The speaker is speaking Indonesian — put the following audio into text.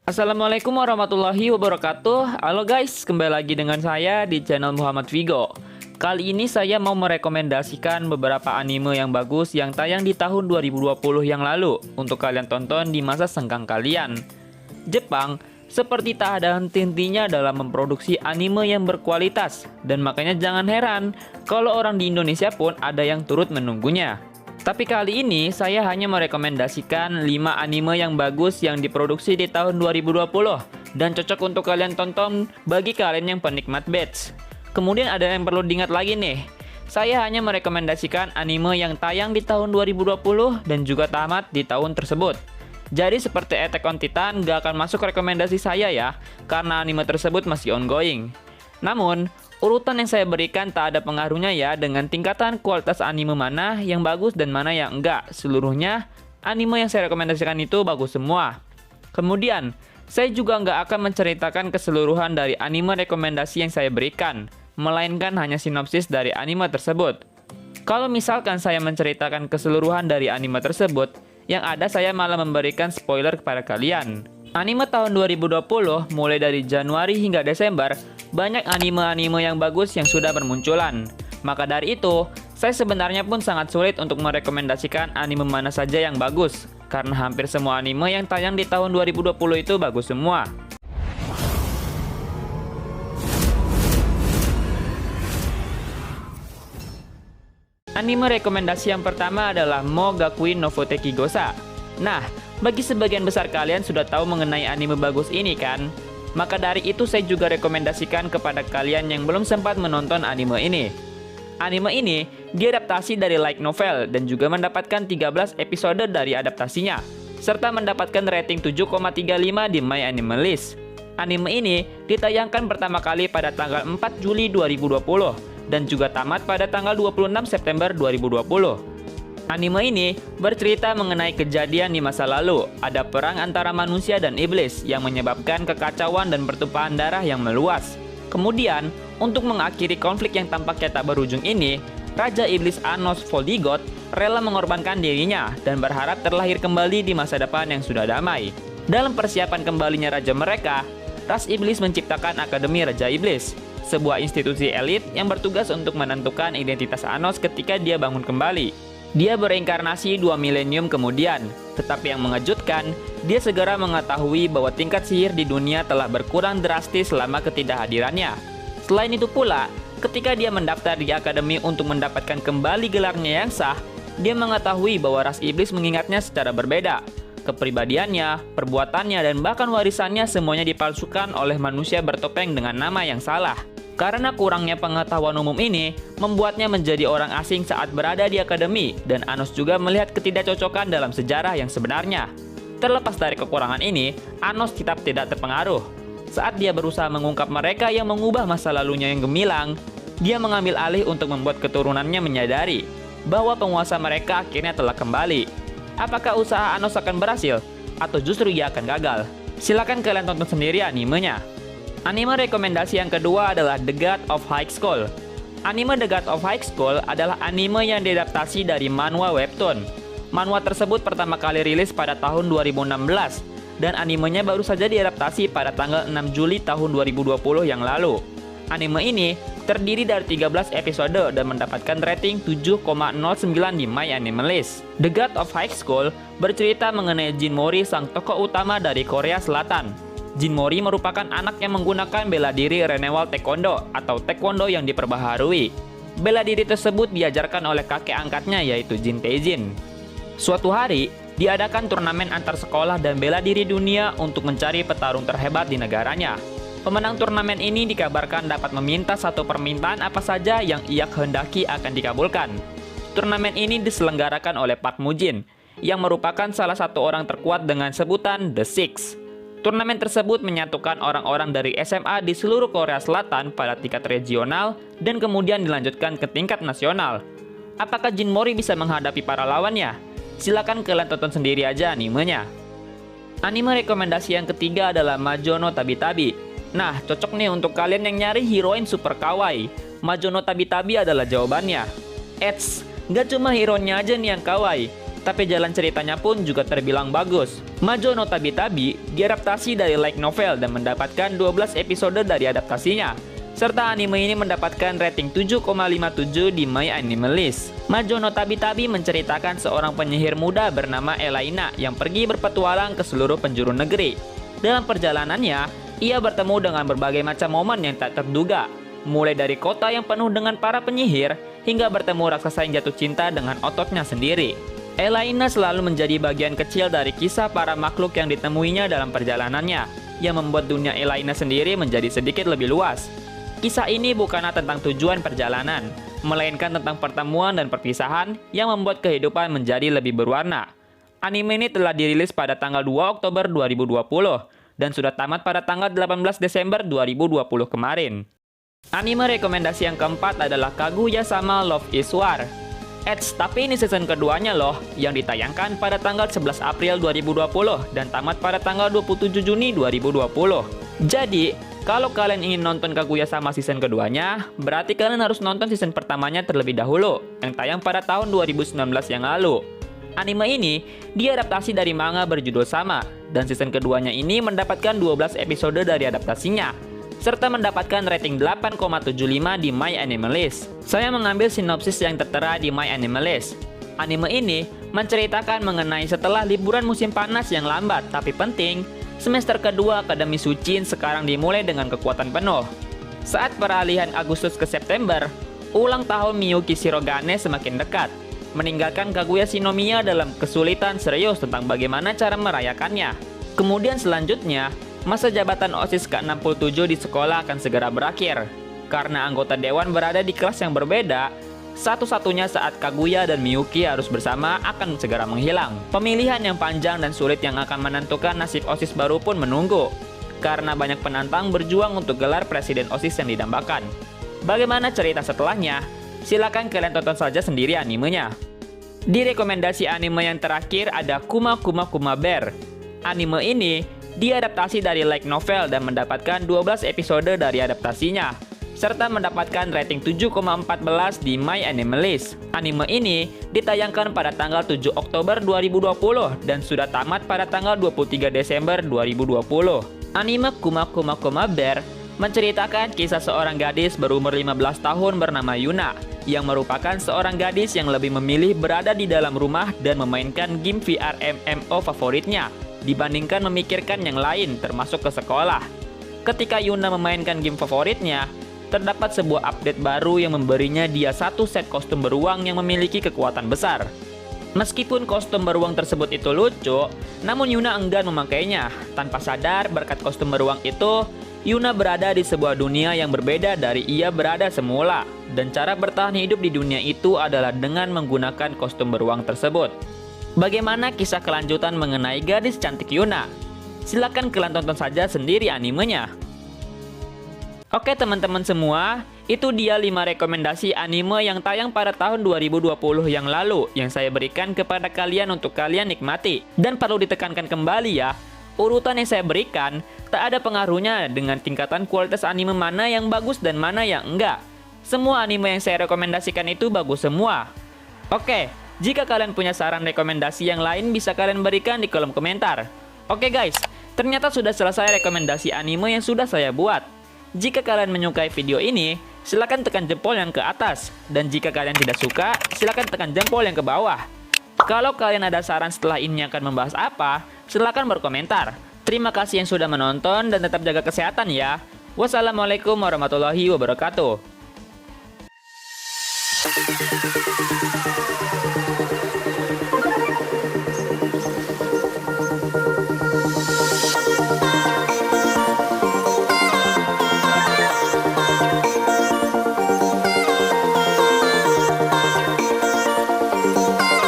Assalamualaikum warahmatullahi wabarakatuh. Halo guys, kembali lagi dengan saya di channel Muhammad Vigo. Kali ini saya mau merekomendasikan beberapa anime yang bagus yang tayang di tahun 2020 yang lalu untuk kalian tonton di masa senggang kalian. Jepang seperti tak ada henti-hentinya dalam memproduksi anime yang berkualitas, dan makanya jangan heran kalau orang di Indonesia pun ada yang turut menunggunya. Tapi kali ini saya hanya merekomendasikan 5 anime yang bagus yang diproduksi di tahun 2020 dan cocok untuk kalian tonton bagi kalian yang penikmat batch. Kemudian ada yang perlu diingat lagi nih. Saya hanya merekomendasikan anime yang tayang di tahun 2020 dan juga tamat di tahun tersebut. Jadi seperti Attack on Titan gak akan masuk rekomendasi saya ya, karena anime tersebut masih ongoing. Namun, urutan yang saya berikan tak ada pengaruhnya ya dengan tingkatan kualitas anime mana yang bagus dan mana yang enggak. Seluruhnya, anime yang saya rekomendasikan itu bagus semua. Kemudian, saya juga nggak akan menceritakan keseluruhan dari anime rekomendasi yang saya berikan, melainkan hanya sinopsis dari anime tersebut. Kalau misalkan saya menceritakan keseluruhan dari anime tersebut, yang ada saya malah memberikan spoiler kepada kalian. Anime tahun 2020, mulai dari Januari hingga Desember, banyak anime-anime yang bagus yang sudah bermunculan. Maka dari itu, saya sebenarnya pun sangat sulit untuk merekomendasikan anime mana saja yang bagus, karena hampir semua anime yang tayang di tahun 2020 itu bagus semua. Anime rekomendasi yang pertama adalah Mogakui no Futeki Gosa. Nah, bagi sebagian besar kalian sudah tahu mengenai anime bagus ini kan? Maka dari itu saya juga rekomendasikan kepada kalian yang belum sempat menonton anime ini. Anime ini diadaptasi dari light novel dan juga mendapatkan 13 episode dari adaptasinya, serta mendapatkan rating 7,35 di My Anime List. Anime ini ditayangkan pertama kali pada tanggal 4 Juli 2020 dan juga tamat pada tanggal 26 September 2020. Anime ini bercerita mengenai kejadian di masa lalu. Ada perang antara manusia dan iblis yang menyebabkan kekacauan dan pertumpahan darah yang meluas. Kemudian, untuk mengakhiri konflik yang tampaknya tak berujung ini, Raja Iblis Anos Voldigoth rela mengorbankan dirinya dan berharap terlahir kembali di masa depan yang sudah damai. Dalam persiapan kembalinya raja mereka, ras iblis menciptakan Akademi Raja Iblis, sebuah institusi elit yang bertugas untuk menentukan identitas Anos ketika dia bangun kembali. Dia bereinkarnasi 2 milenium kemudian, tetapi yang mengejutkan, dia segera mengetahui bahwa tingkat sihir di dunia telah berkurang drastis selama ketidakhadirannya. Selain itu pula, ketika dia mendaftar di akademi untuk mendapatkan kembali gelarnya yang sah, dia mengetahui bahwa ras iblis mengingatnya secara berbeda. Kepribadiannya, perbuatannya, dan bahkan warisannya semuanya dipalsukan oleh manusia bertopeng dengan nama yang salah. Karena kurangnya pengetahuan umum ini, membuatnya menjadi orang asing saat berada di akademi, dan Anos juga melihat ketidakcocokan dalam sejarah yang sebenarnya. Terlepas dari kekurangan ini, Anos tetap tidak terpengaruh. Saat dia berusaha mengungkap mereka yang mengubah masa lalunya yang gemilang, dia mengambil alih untuk membuat keturunannya menyadari bahwa penguasa mereka akhirnya telah kembali. Apakah usaha Anos akan berhasil? Atau justru ia akan gagal? Silakan kalian tonton sendiri animenya. Anime rekomendasi yang kedua adalah The God of High School. Anime The God of High School adalah anime yang diadaptasi dari manhwa webtoon. Manhwa tersebut pertama kali rilis pada tahun 2016, dan animenya baru saja diadaptasi pada tanggal 6 Juli tahun 2020 yang lalu. Anime ini terdiri dari 13 episode dan mendapatkan rating 7,09 di My Anime List. The God of High School bercerita mengenai Jin Mori, sang tokoh utama dari Korea Selatan. Jin Mori merupakan anak yang menggunakan bela diri Renewal Taekwondo atau Taekwondo yang diperbaharui. Bela diri tersebut diajarkan oleh kakek angkatnya yaitu Jin Tae-jin. Suatu hari, diadakan turnamen antar sekolah dan bela diri dunia untuk mencari petarung terhebat di negaranya. Pemenang turnamen ini dikabarkan dapat meminta satu permintaan apa saja yang ia kehendaki akan dikabulkan. Turnamen ini diselenggarakan oleh Park Mu-jin, yang merupakan salah satu orang terkuat dengan sebutan The Six. Turnamen tersebut menyatukan orang-orang dari SMA di seluruh Korea Selatan pada tingkat regional dan kemudian dilanjutkan ke tingkat nasional. Apakah Jin Mori bisa menghadapi para lawannya? Silakan kalian tonton sendiri aja animenya. Anime rekomendasi yang ketiga adalah Majo no Tabi-Tabi. Nah, cocok nih untuk kalian yang nyari heroin super kawaii. Majo no Tabi-Tabi adalah jawabannya. Eits, gak cuma hero-nya aja nih yang kawaii. tapi jalan ceritanya pun juga terbilang bagus. Majo no Tabi-Tabi diadaptasi dari light novel dan mendapatkan 12 episode dari adaptasinya. Serta anime ini mendapatkan rating 7,57 di My Anime List. Majo no Tabi-Tabi menceritakan seorang penyihir muda bernama Elaina yang pergi berpetualang ke seluruh penjuru negeri. Dalam perjalanannya, ia bertemu dengan berbagai macam momen yang tak terduga. Mulai dari kota yang penuh dengan para penyihir, hingga bertemu raksasa yang jatuh cinta dengan ototnya sendiri. Elaina selalu menjadi bagian kecil dari kisah para makhluk yang ditemuinya dalam perjalanannya, yang membuat dunia Elaina sendiri menjadi sedikit lebih luas. Kisah ini bukanlah tentang tujuan perjalanan, melainkan tentang pertemuan dan perpisahan yang membuat kehidupan menjadi lebih berwarna. Anime ini telah dirilis pada tanggal 2 Oktober 2020 dan sudah tamat pada tanggal 18 Desember 2020 kemarin. Anime rekomendasi yang keempat adalah Kaguya-sama Love is War. Tapi ini season keduanya loh, yang ditayangkan pada tanggal 11 April 2020 dan tamat pada tanggal 27 Juni 2020. Jadi, kalau kalian ingin nonton Kaguya-sama season keduanya, berarti kalian harus nonton season pertamanya terlebih dahulu, yang tayang pada tahun 2019 yang lalu. Anime ini diadaptasi dari manga berjudul sama, dan season keduanya ini mendapatkan 12 episode dari adaptasinya, serta mendapatkan rating 8,75 di My Anime List. Saya mengambil sinopsis yang tertera di My Anime List. Anime ini menceritakan mengenai setelah liburan musim panas yang lambat tapi penting, semester kedua Akademi Suchin sekarang dimulai dengan kekuatan penuh. Saat peralihan Agustus ke September, ulang tahun Miyuki Shirogane semakin dekat, meninggalkan Kaguya Shinomiya dalam kesulitan serius tentang bagaimana cara merayakannya. Kemudian selanjutnya, masa jabatan OSIS ke-67 di sekolah akan segera berakhir. Karena anggota dewan berada di kelas yang berbeda, satu-satunya saat Kaguya dan Miyuki harus bersama akan segera menghilang. Pemilihan yang panjang dan sulit yang akan menentukan nasib OSIS baru pun menunggu, karena banyak penantang berjuang untuk gelar presiden OSIS yang didambakan. Bagaimana cerita setelahnya? Silakan kalian tonton saja sendiri animenya. Di rekomendasi anime yang terakhir ada Kuma Kuma Kuma Bear. Anime ini diadaptasi dari light novel dan mendapatkan 12 episode dari adaptasinya, serta mendapatkan rating 7,14 di My Anime List. Anime ini ditayangkan pada tanggal 7 Oktober 2020 dan sudah tamat pada tanggal 23 Desember 2020. Anime Kuma Kuma Kuma Bear menceritakan kisah seorang gadis berumur 15 tahun bernama Yuna, yang merupakan seorang gadis yang lebih memilih berada di dalam rumah dan memainkan game VR MMO favoritnya dibandingkan memikirkan yang lain termasuk ke sekolah. Ketika Yuna memainkan game favoritnya, terdapat sebuah update baru yang memberinya dia satu set kostum beruang yang memiliki kekuatan besar. Meskipun kostum beruang tersebut itu lucu, namun Yuna enggan memakainya. Tanpa sadar berkat kostum beruang itu, Yuna berada di sebuah dunia yang berbeda dari ia berada semula. Dan cara bertahan hidup di dunia itu adalah dengan menggunakan kostum beruang tersebut. Bagaimana kisah kelanjutan mengenai gadis cantik Yuna? Silakan kalian tonton saja sendiri animenya. Oke teman-teman semua, itu dia 5 rekomendasi anime yang tayang pada tahun 2020 yang lalu yang saya berikan kepada kalian untuk kalian nikmati. Dan perlu ditekankan kembali ya, urutan yang saya berikan tak ada pengaruhnya dengan tingkatan kualitas anime mana yang bagus dan mana yang enggak. Semua anime yang saya rekomendasikan itu bagus semua. Oke, jika kalian punya saran rekomendasi yang lain bisa kalian berikan di kolom komentar. Oke guys, ternyata sudah selesai rekomendasi anime yang sudah saya buat. Jika kalian menyukai video ini, silakan tekan jempol yang ke atas. Dan jika kalian tidak suka, silakan tekan jempol yang ke bawah. Kalau kalian ada saran setelah ini akan membahas apa, silakan berkomentar. Terima kasih yang sudah menonton dan tetap jaga kesehatan ya. Wassalamualaikum warahmatullahi wabarakatuh.